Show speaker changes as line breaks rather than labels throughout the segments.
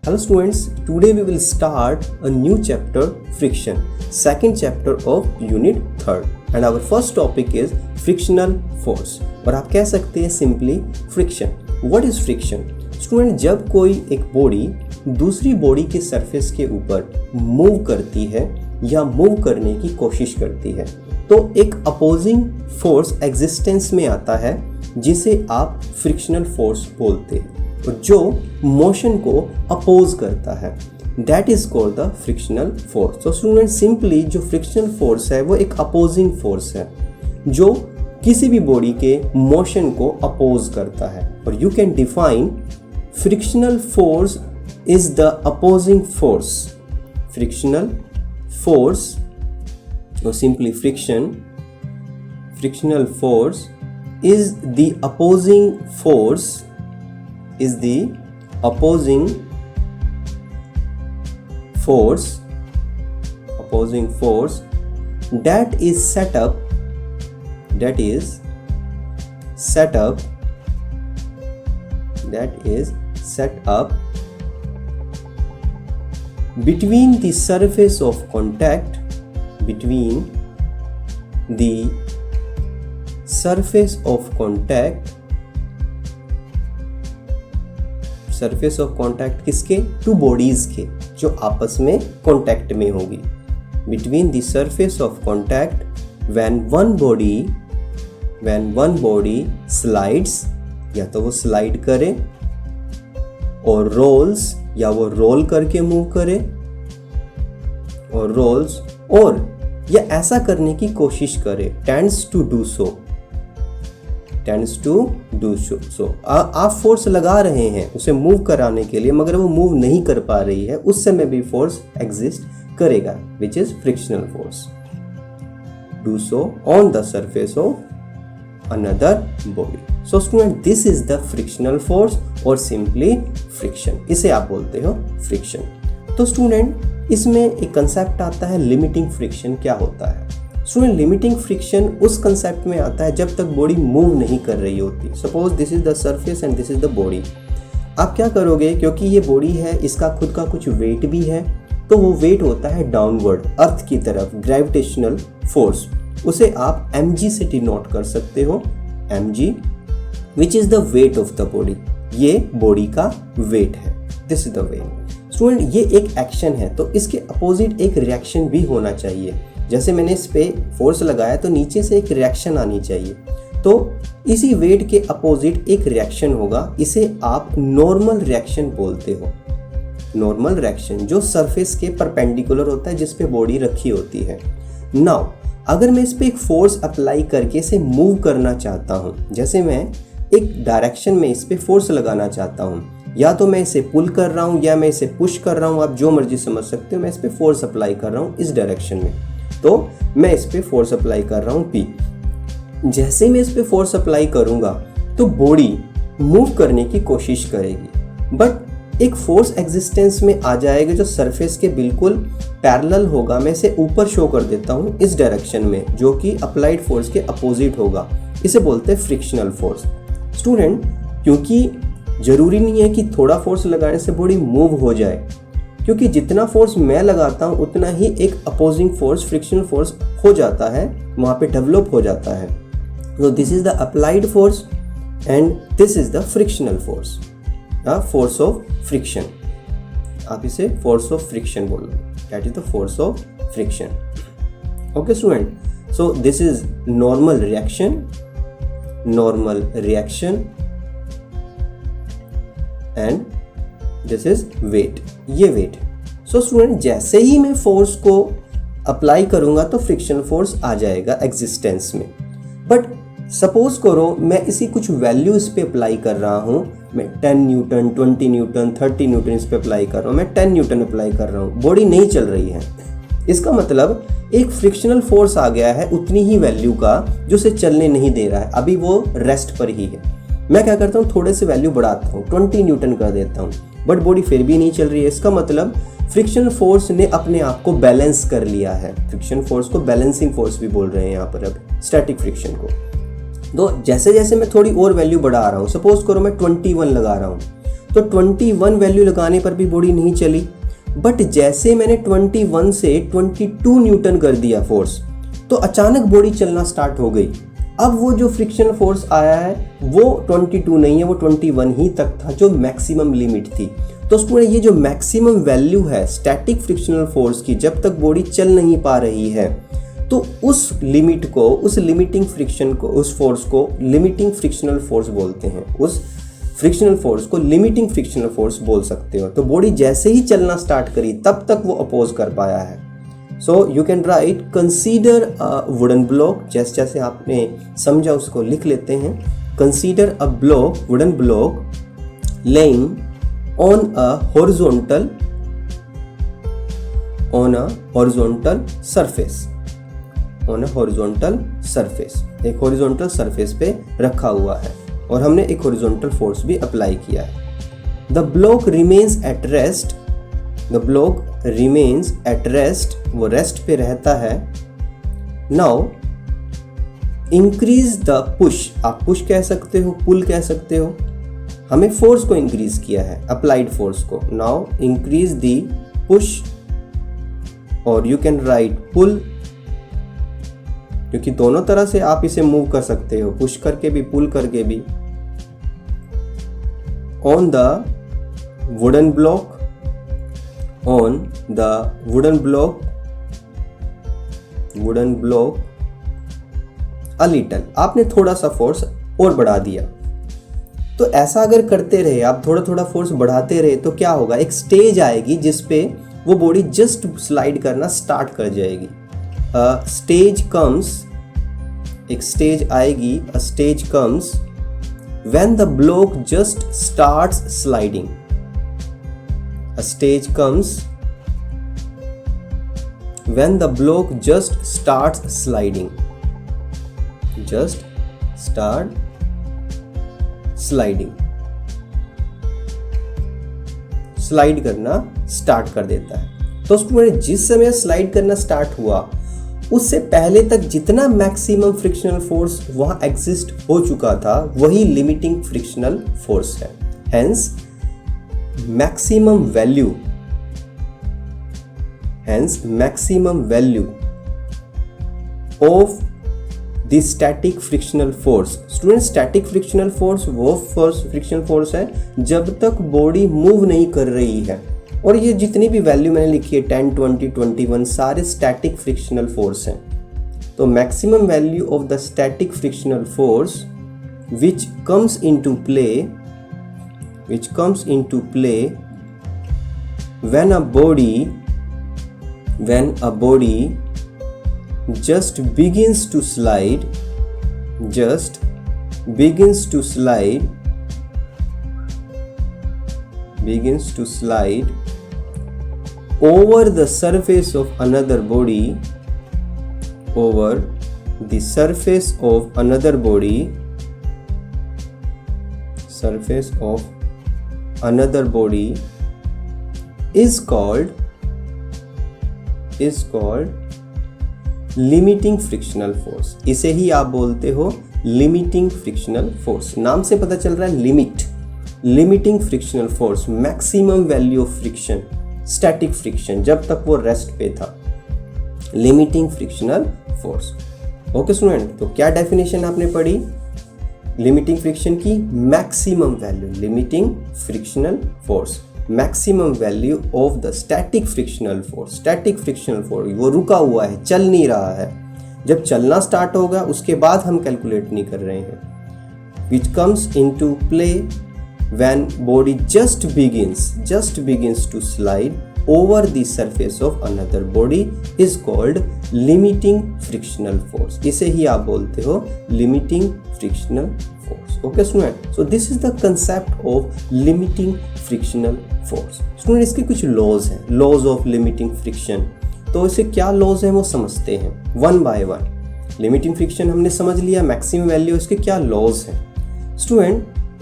Hello students, today we will start a new chapter, friction, second chapter of unit 3rd and our first topic is frictional force और आप कह सकते हैं simply friction. What is friction? Student, जब कोई एक body दूसरी body के सरफेस के ऊपर मूव करती है या मूव करने की कोशिश करती है तो एक अपोजिंग फोर्स एग्जिस्टेंस में आता है जिसे आप फ्रिक्शनल फोर्स बोलते हैं जो मोशन को अपोज करता है, that is called the frictional force. तो स्टूडेंट सिंपली जो फ्रिक्शनल फोर्स है वो एक अपोजिंग फोर्स है जो किसी भी बॉडी के मोशन को अपोज करता है. और you can define frictional force is the opposing force. Frictional force or simply frictional force is the opposing force that is set up between the surface of contact किसके? Two bodies के जो आपस में contact में होगी. Between the surface of contact when one body slides, या तो वो स्लाइड करे, और रोल्स, या वो रोल करके मूव करे, और रोल्स, और या ऐसा करने की कोशिश करे, टेंड्स टू डू सो. आप फोर्स लगा रहे हैं उसे मूव कराने के लिए मगर वो मूव नहीं कर पा रही है, उस समय भी फोर्स एग्जिस्ट करेगा, which is frictional force. Do so on the surface of another body. So student, this is the frictional force और सिंपली फ्रिक्शन, इसे आप बोलते हो फ्रिक्शन. तो स्टूडेंट इसमें एक कंसेप्ट आता है लिमिटिंग फ्रिक्शन. क्या होता है स्टूडेंट? लिमिटिंग फ्रिक्शन उस कंसेप्ट में आता है जब तक बॉडी मूव नहीं कर रही होती. Suppose this is the surface and this is the body. आप क्या करोगे, क्योंकि ये बॉडी है, इसका खुद का कुछ वेट भी है, तो वो वेट होता है डाउनवर्ड अर्थ की तरफ, ग्रेविटेशनल फोर्स. उसे आप mg से डिनोट कर सकते हो. mg which is the weight of the body. ये बॉडी का वेट है. This is the weight. Student ये एक एक्शन है तो इसके अपोजिट एक रिएक्शन भी होना चाहिए. जैसे मैंने इस पे फोर्स लगाया तो नीचे से एक रिएक्शन आनी चाहिए, तो इसी वेट के अपोजिट एक रिएक्शन होगा. इसे आप नॉर्मल रिएक्शन बोलते हो. नॉर्मल रिएक्शन जो सरफेस के परपेंडिकुलर होता है जिस पे बॉडी रखी होती है. नाउ अगर मैं इस पे एक फोर्स अप्लाई करके इसे मूव करना चाहता हूँ, जैसे मैं एक डायरेक्शन में इस पे फोर्स लगाना चाहता हूँ, या तो मैं इसे पुल कर रहा हूँ या मैं इसे पुश कर रहा हूँ, आप जो मर्जी समझ सकते हो. मैं इस पे फोर्स अप्लाई कर रहा हूँ इस डायरेक्शन में, तो मैं इस पे फोर्स अप्लाई कर रहा हूँ P. जैसे मैं इस पे फोर्स अप्लाई करूँगा तो बॉडी मूव करने की कोशिश करेगी, बट एक फोर्स एग्जिस्टेंस में आ जाएगा जो सरफेस के बिल्कुल पैरेलल होगा. मैं इसे ऊपर शो कर देता हूँ इस डायरेक्शन में, जो कि अप्लाइड फोर्स के अपोजिट होगा. इसे बोलते हैं फ्रिक्शनल फोर्स. स्टूडेंट क्योंकि जरूरी नहीं है कि थोड़ा फोर्स लगाने से बॉडी मूव हो जाए, क्योंकि जितना फोर्स मैं लगाता हूँ उतना ही एक अपोजिंग फोर्स, फ्रिक्शनल फोर्स हो जाता है, वहाँ पे डेवलप हो जाता है. तो this is the applied force and this is the frictional force, force of friction. आप इसे फोर्स ऑफ फ्रिक्शन बोलो, that is the force of friction. Okay student, so this is normal reaction and this is weight. ये weight. So student जैसे ही मैं force को apply करूंगा तो फ्रिक्शनल फोर्स आ जाएगा एग्जिस्टेंस में. बट सपोज करो मैं इसी कुछ वैल्यू इस पे अप्लाई कर रहा हूं, मैं 10 न्यूटन, 20 न्यूटन, 30 न्यूटन इस पे अप्लाई कर रहा हूं, मैं 10 न्यूटन अप्लाई कर रहा हूं, बॉडी नहीं चल रही है. इसका मतलब एक फ्रिक्शनल फोर्स आ गया है उतनी ही वैल्यू का जो उसे चलने नहीं दे रहा है, अभी वो रेस्ट पर ही है. मैं क्या करता हूँ, थोड़े से वैल्यू बढ़ाता हूँ, 20 न्यूटन कर देता हूँ, बट बॉडी फिर भी नहीं चल रही है. इसका मतलब फ्रिक्शन फोर्स ने अपने आप को बैलेंस कर लिया है. फ्रिक्शन फोर्स को बैलेंसिंग फोर्स भी बोल रहे हैं यहाँ पर, अब स्टैटिक फ्रिक्शन को. तो जैसे जैसे मैं थोड़ी और वैल्यू बढ़ा रहा हूँ, सपोज करो मैं 21 लगा रहा हूँ, तो 21 वैल्यू लगाने पर भी बॉडी नहीं चली। बट जैसे मैंने 21 से 22 न्यूटन कर दिया फोर्स, तो अचानक बॉडी चलना स्टार्ट हो गई। अब वो जो फ्रिक्शनल फोर्स आया है वो 22 नहीं है, वो 21 ही तक था, जो मैक्सिमम लिमिट थी। तो स्टूडेंट, ये जो मैक्सिमम वैल्यू है स्टैटिक फ्रिक्शनल फोर्स की, जब तक बॉडी चल नहीं पा रही है, तो उस लिमिट को, उस लिमिटिंग फ्रिक्शन को, उस फोर्स को लिमिटिंग फ्रिक्शनल फोर्स बोलते हैं। उस फ्रिक्शनल फोर्स को लिमिटिंग फ्रिक्शनल फोर्स बोल सकते हो। तो बॉडी जैसे ही चलना स्टार्ट करी तब तक वो अपोज कर पाया है। सो you can right consider a wooden block, जैसे जैसे आपने समझा उसको लिख लेते हैं। Consider a block, wooden block laying on a horizontal surface, on a horizontal surface, एक horizontal surface पे रखा हुआ है और हमने एक horizontal force भी अप्लाई किया है। The block remains at rest, the block remains at rest, वो रेस्ट पे रहता है। Now increase the push, आप पुश कह सकते हो, पुल कह सकते हो। हमें फोर्स को इंक्रीज किया है, अप्लाइड फोर्स को। नाउ इंक्रीज दी पुश, और यू कैन राइट पुल, क्योंकि दोनों तरह से आप इसे मूव कर सकते हो, पुश करके भी पुल करके भी। On the wooden block, on the wooden block, wooden block a little, आपने थोड़ा सा फोर्स और बढ़ा दिया। तो ऐसा अगर करते रहे आप, थोड़ा थोड़ा फोर्स बढ़ाते रहे, तो क्या होगा, एक स्टेज आएगी जिसपे वो बॉडी जस्ट स्लाइड करना स्टार्ट कर जाएगी। स्टेज कम्स, एक स्टेज आएगी, अ stage comes when the block just starts sliding, a stage comes when the block just starts sliding, just start sliding, slide करना स्टार्ट कर देता है। तो स्टूडेंट, जिस समय स्लाइड करना स्टार्ट हुआ उससे पहले तक जितना मैक्सिमम फ्रिक्शनल फोर्स वहां एग्जिस्ट हो चुका था, वही लिमिटिंग फ्रिक्शनल फोर्स है। Hence maximum value, hence maximum value of the static frictional force. Student, static frictional force वो फ्रिक्शनल फोर्स है जब तक बॉडी मूव नहीं कर रही है। और ये जितनी भी वैल्यू मैंने लिखी है 10, 20, 21, सारे स्टैटिक फ्रिक्शनल फोर्स हैं। तो maximum value of the static frictional force which comes into play when a body just begins to slide over the surface of another body, is called limiting frictional force. इसे ही आप बोलते हो limiting frictional force. नाम से पता चल रहा है limiting frictional force, maximum value of friction, static friction जब तक वो रेस्ट पे था, limiting frictional force. Okay student, तो क्या डेफिनेशन आपने पढ़ी लिमिटिंग फ्रिक्शन की? Maximum value, limiting frictional force, maximum value of the static frictional force. Static frictional force वो रुका हुआ है, चल नहीं रहा है। जब चलना स्टार्ट होगा उसके बाद हम कैलकुलेट नहीं कर रहे हैं। Which comes into play when body just begins to slide over the surface of another body is called limiting frictional force। इसे ही आप बोलते हो limiting frictional force। Okay student, so this is the concept of limiting frictional force। Student, इसके कुछ laws हैं, laws of limiting friction। तो इसे क्या laws हैं वो समझते हैं one by one। limiting friction हमने समझ लिया, maximum value, इसके क्या laws हैं। Student,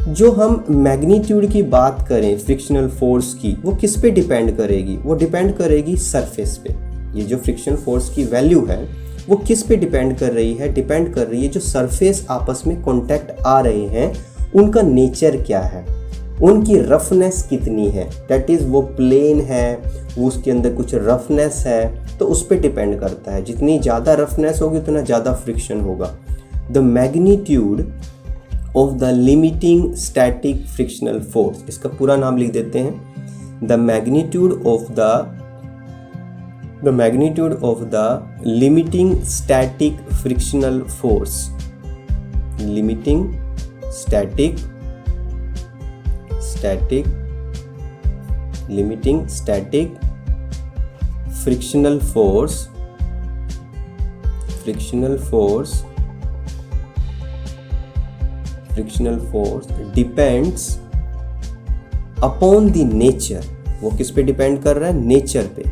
जो हम मैग्नीट्यूड की बात करें फ्रिक्शनल फोर्स की, वो किस पे डिपेंड करेगी? वो डिपेंड करेगी सरफेस पे। ये जो फ्रिक्शनल फोर्स की वैल्यू है वो किस पे डिपेंड कर रही है? डिपेंड कर रही है जो सरफेस आपस में कांटेक्ट आ रहे हैं उनका नेचर क्या है। उनकी रफनेस कितनी है, दैट इज़ वो प्लेन है, वो उसके अंदर कुछ रफनेस है, तो उस पर डिपेंड करता है। जितनी ज़्यादा रफनेस होगी उतना ज़्यादा फ्रिक्शन होगा। The magnitude of the limiting static frictional force, इसका पूरा नाम लिख देते हैं। The magnitude of the limiting static frictional force, limiting static frictional force depends upon the nature. वो किस पे डिपेंड कर रहा है? नेचर पे।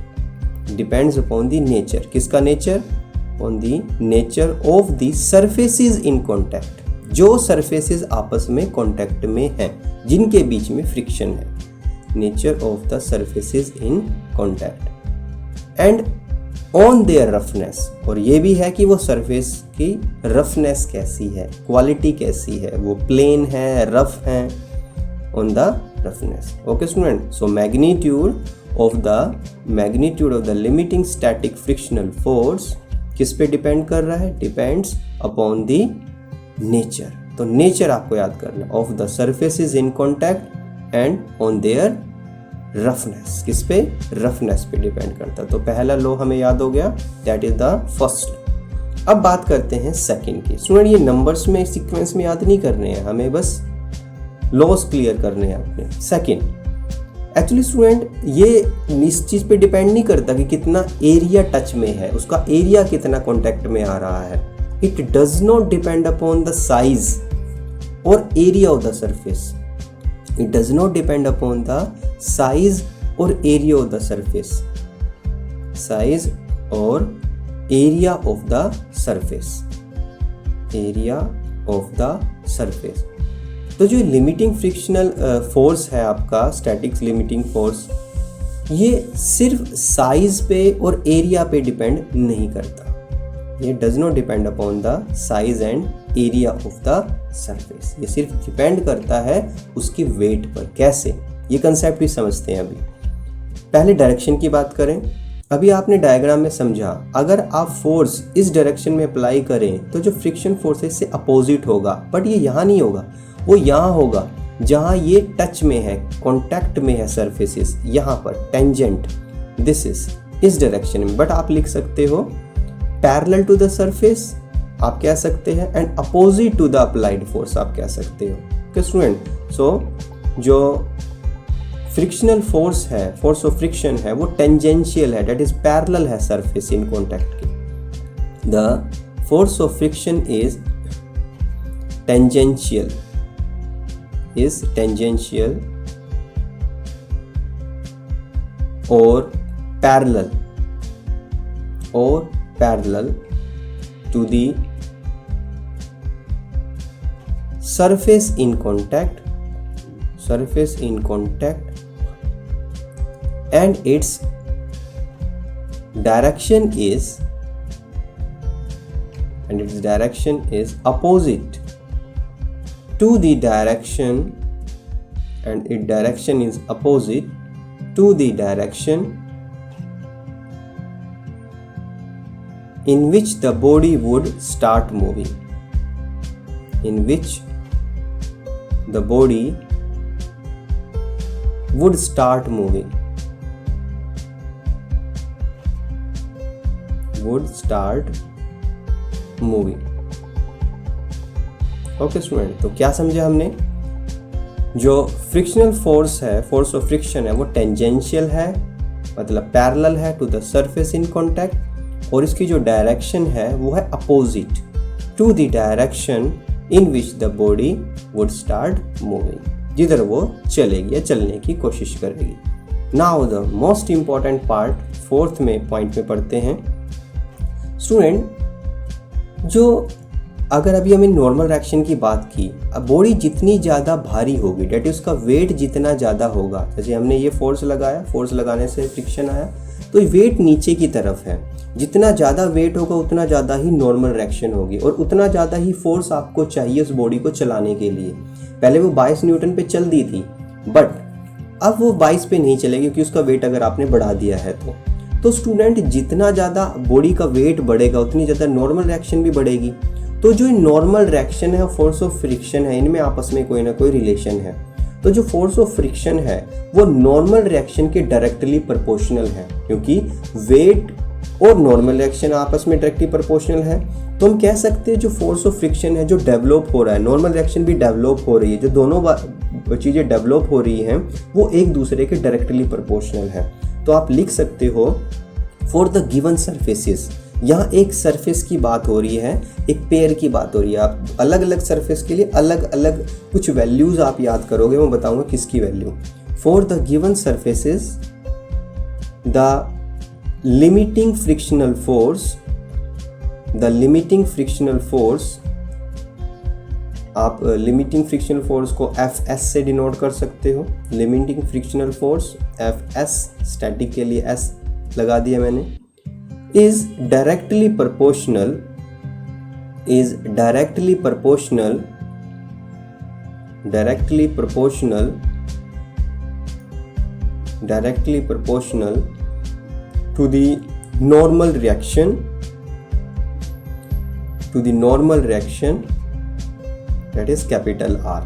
डिपेंड्स अपॉन द नेचर, किसका nature? On the nature of the surfaces in contact, जो surfaces आपस में कॉन्टैक्ट में हैं, जिनके बीच में फ्रिक्शन है। Nature of the surfaces in contact and on their roughness, और ये भी है कि वो सरफेस की रफनेस कैसी है, क्वालिटी कैसी है, वो प्लेन है, रफ है, on the roughness. Okay student, so magnitude of the limiting static frictional force किस पे डिपेंड कर रहा है? Depends upon the nature. तो नेचर आपको याद करना, of the surfaces in contact and on their roughness, किस पे? रफनेस पे डिपेंड करता है। तो पहला लॉ हमें याद हो गया, दैट इज द फर्स्ट। अब बात करते हैं सेकंड की। स्टूडेंट ये नंबर्स में सीक्वेंस में याद नहीं करने हैं, हमें बस लॉस क्लियर करने हैं अपने। सेकंड, एक्चुअली स्टूडेंट ये इस चीज पे डिपेंड नहीं करता कि कितना एरिया टच में है, उसका एरिया कितना कॉन्टैक्ट में आ रहा है। It does not depend upon the size और area of the surface. It does not depend upon the size or area of the surface. Size or area of the surface. Area of the surface. तो जो limiting frictional force है आपका, static limiting force, ये सिर्फ size पे और area पे depend नहीं करता। ये does not depend upon the size and area of the surface. ये सिर्फ डिपेंड करता है उसकी वेट पर। कैसे? ये कंसेप्ट भी समझते हैं अभी। पहले डायरेक्शन की बात करें। अभी आपने डायग्राम में समझा, अगर आप फोर्स इस डायरेक्शन में अप्लाई करें तो जो फ्रिक्शन फोर्स है इससे अपोजिट होगा, बट ये यहाँ नहीं होगा, वो यहाँ होगा जहाँ ये टच में है, कॉन्टैक्ट में है सरफेसेस, यहाँ पर टेंजेंट, दिस इज इस डायरेक्शन में। बट आप लिख सकते हो पैरेलल टू द सरफेस आप कह सकते हैं, and opposite to the applied force आप कह सकते हो। ओके स्टूडेंट, सो जो फ्रिक्शनल फोर्स है, फोर्स ऑफ फ्रिक्शन है, वो टेंजेंशियल है, दैट इज पैरेलल है सरफेस इन कॉन्टैक्ट के। The force of friction is tangential, और parallel to the surface in contact, and its direction is opposite to the direction, and its direction is opposite to the direction in which the body would start moving. In which the body would start moving. Okay student, तो क्या समझा हमने? जो frictional force है, force of friction है, वो tangential है, मतलब पैरेलल है to the surface in contact, और इसकी जो डायरेक्शन है वो है opposite to the direction in which the body would start moving, जिधर वो चलेगी या चलने की कोशिश करेगी। Now the most important part, fourth में पॉइंट में पढ़ते हैं। स्टूडेंट जो अगर अभी हमने नॉर्मल रिएक्शन की बात की, अब बॉडी जितनी ज़्यादा भारी होगी, डेट उसका वेट जितना ज़्यादा होगा, जैसे हमने ये फोर्स लगाया, फोर्स लगाने से फ्रिक्शन आया, तो वेट नीचे की तरफ है, जितना ज़्यादा वेट होगा उतना ज़्यादा ही नॉर्मल रिएक्शन होगी, और उतना ज़्यादा ही फोर्स आपको चाहिए उस बॉडी को चलाने के लिए। पहले वो 22 न्यूटन पे चल दी थी, बट अब वो 22 पे नहीं चलेगी क्योंकि उसका वेट अगर आपने बढ़ा दिया है तो स्टूडेंट जितना ज़्यादा बॉडी का वेट बढ़ेगा उतनी ज़्यादा नॉर्मल रिएक्शन भी बढ़ेगी। तो जो नॉर्मल रिएक्शन है, फोर्स ऑफ फ्रिक्शन है, इनमें आपस में कोई ना कोई रिलेशन है। तो जो फोर्स ऑफ फ्रिक्शन है वो नॉर्मल रिएक्शन के डायरेक्टली प्रोपोर्शनल है, क्योंकि वेट और नॉर्मल रिएक्शन आपस में डायरेक्टली प्रोपोर्शनल है। तो हम कह सकते हैं जो फोर्स ऑफ फ्रिक्शन है जो डेवलप हो रहा है, नॉर्मल रिएक्शन भी डेवलप हो रही है, जो दोनों चीज़ें डेवलप हो रही हैं वो एक दूसरे के डायरेक्टली प्रोपोर्शनल है। तो आप लिख सकते हो फॉर द गिवन सर्फेसिस, यहाँ एक सरफेस की बात हो रही है, एक पेयर की बात हो रही है। आप अलग अलग सरफेस के लिए अलग अलग कुछ वैल्यूज आप याद करोगे, मैं बताऊंगा किसकी value. For the given surfaces the limiting frictional force, आप लिमिटिंग फ्रिक्शनल फोर्स को Fs से डिनोट कर सकते हो। Limiting frictional force Fs, static के लिए S लगा दिया मैंने, is directly proportional to the normal reaction, that is capital R.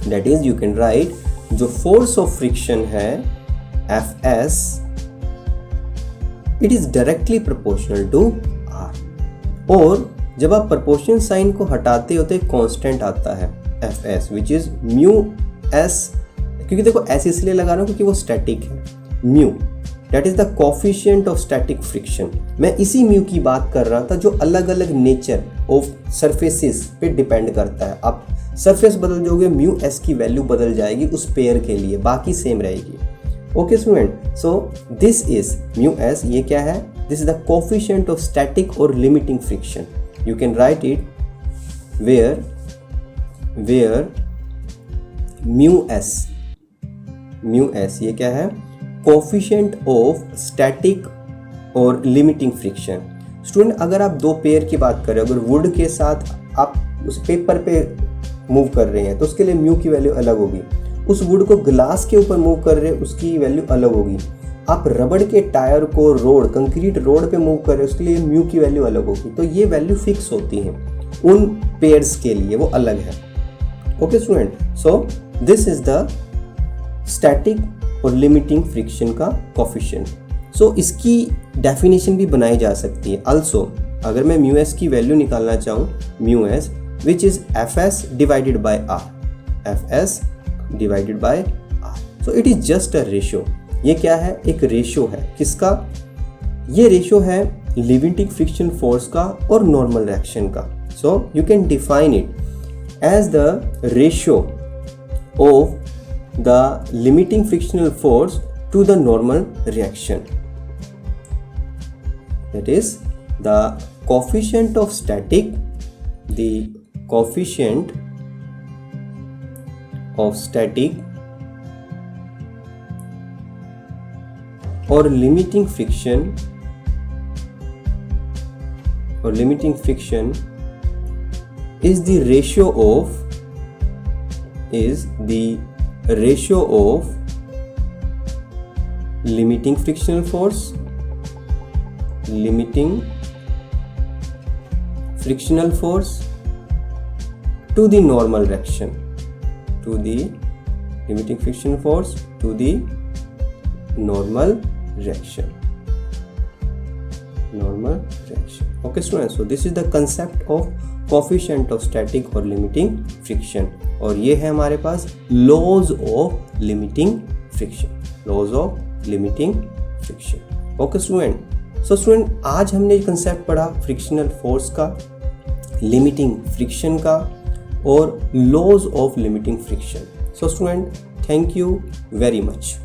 That is you can write जो force of friction है Fs, it is directly proportional to R। और जब आप प्रोपोर्शन साइन को हटाते हो तो एक कांस्टेंट आता है Fs which is mu s, क्योंकि देखो s इसलिए लगा रहा हूँ क्योंकि वो स्टैटिक है। mu that is the coefficient of static friction, मैं इसी mu की बात कर रहा था जो अलग अलग नेचर ऑफ सरफेसेस पे डिपेंड करता है। आप सरफेस बदल जाओगे mu s की वैल्यू बदल जाएगी उस पेयर के लिए, बाकी सेम रहेगी। Okay student, so this is mu s, ये क्या है? This is the coefficient of static और limiting friction. You can write it where mu s ये क्या है? कोफिशिएंट ऑफ स्टैटिक और लिमिटिंग फ्रिक्शन। स्टूडेंट अगर आप दो पेयर की बात करें, अगर वुड के साथ आप उस पेपर पे मूव कर रहे हैं तो उसके लिए म्यू की वैल्यू अलग होगी। उस वुड को ग्लास के ऊपर मूव कर रहे हैं उसकी वैल्यू अलग होगी। आप रबड़ के टायर को कंक्रीट रोड पे मूव कर रहे हैं उसके लिए म्यू की वैल्यू अलग होगी। तो ये वैल्यू फिक्स होती हैं उन पेयर्स के लिए, वो अलग है। Okay student, so this is the static और लिमिटिंग फ्रिक्शन का कोफिशिएंट। सो इसकी डेफिनेशन भी बनाई जा सकती है। अल्सो अगर मैं म्यू एस की वैल्यू निकालना चाहूँ, mu S which is Fs divided by R, Fs divided by R, so it is just a ratio. ये क्या है? एक रेशियो है। किसका? ये रेशियो है लिमिटिंग फ्रिक्शन फोर्स का और नॉर्मल रिएक्शन का। So you can define it as the ratio of the limiting frictional force to the normal reaction, that is the coefficient of static, the coefficient of static or limiting friction is the ratio of limiting frictional force to the normal reaction, to the limiting friction force to the normal reaction. Okay students, so this is the concept of coefficient of static or limiting friction, और ये है हमारे पास laws of limiting friction। Okay student, so student आज हमने concept पढ़ा frictional force का, limiting friction का और laws of limiting friction. So student, thank you very much.